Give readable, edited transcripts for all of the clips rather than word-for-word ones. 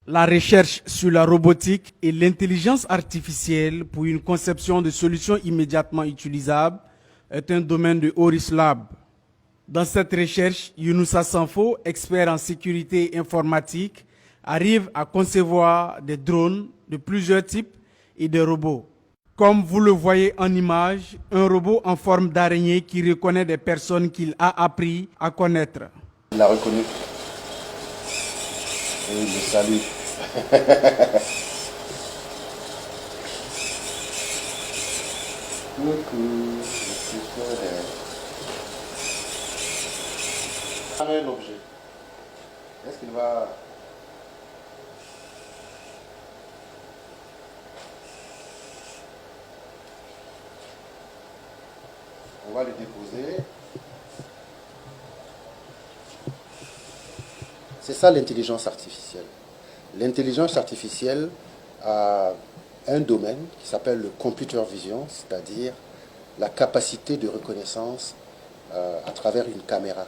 La recherche sur la robotique et l'intelligence artificielle pour une conception de solutions immédiatement utilisables est un domaine de Oris Lab. Dans cette recherche, Younoussa Sanfo, expert en sécurité informatique, arrive à concevoir des drones de plusieurs types et des robots. Comme vous le voyez en image, un robot en forme d'araignée qui reconnaît des personnes qu'il a appris à connaître. Il l'a reconnu. Et il le salue. Coucou, je suis frère. Un objet. Est-ce qu'il va... On va le déposer. C'est ça l'intelligence artificielle. L'intelligence artificielle a un domaine qui s'appelle le computer vision, c'est-à-dire la capacité de reconnaissance à travers une caméra.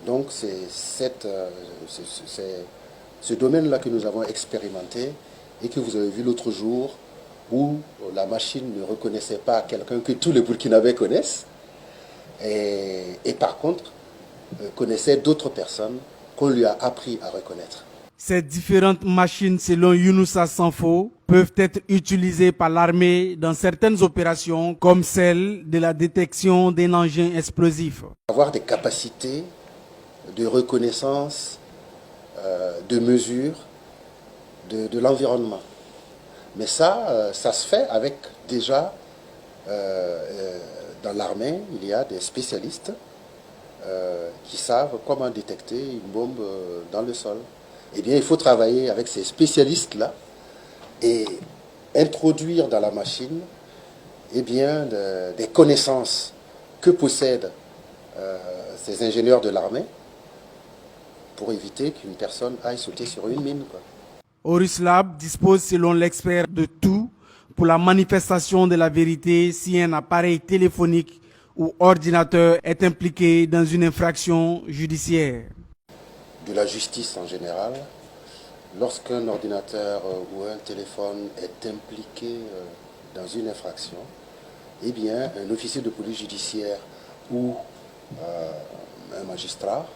Donc c'est ce domaine-là que nous avons expérimenté et que vous avez vu l'autre jour où la machine ne reconnaissait pas quelqu'un que tous les Burkinabés connaissent et par contre connaissait d'autres personnes qu'on lui a appris à reconnaître. Ces différentes machines, selon Younoussa Sanfo, peuvent être utilisées par l'armée dans certaines opérations comme celle de la détection d'un engin explosif. Avoir des capacités de reconnaissance, de mesure de l'environnement. Mais ça se fait avec déjà, dans l'armée, il y a des spécialistes qui savent comment détecter une bombe dans le sol. Eh bien, il faut travailler avec ces spécialistes-là et introduire dans la machine eh bien, des connaissances que possèdent ces ingénieurs de l'armée pour éviter qu'une personne aille sauter sur une mine, quoi. Oris Lab dispose, selon l'expert, de tout pour la manifestation de la vérité si un appareil téléphonique ou ordinateur est impliqué dans une infraction judiciaire. De la justice en général, lorsqu'un ordinateur ou un téléphone est impliqué dans une infraction, eh bien, un officier de police judiciaire ou un magistrat,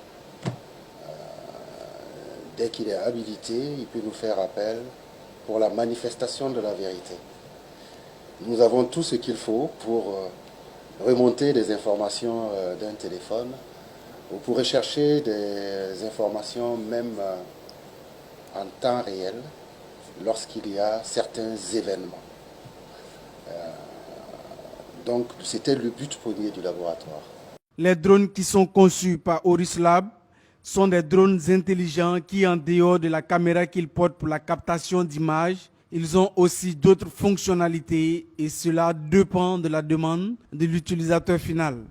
dès qu'il est habilité, il peut nous faire appel pour la manifestation de la vérité. Nous avons tout ce qu'il faut pour remonter des informations d'un téléphone ou pour rechercher des informations même en temps réel lorsqu'il y a certains événements. Donc c'était le but premier du laboratoire. Les drones qui sont conçus par Oris Lab sont des drones intelligents qui, en dehors de la caméra qu'ils portent pour la captation d'images, ils ont aussi d'autres fonctionnalités et cela dépend de la demande de l'utilisateur final.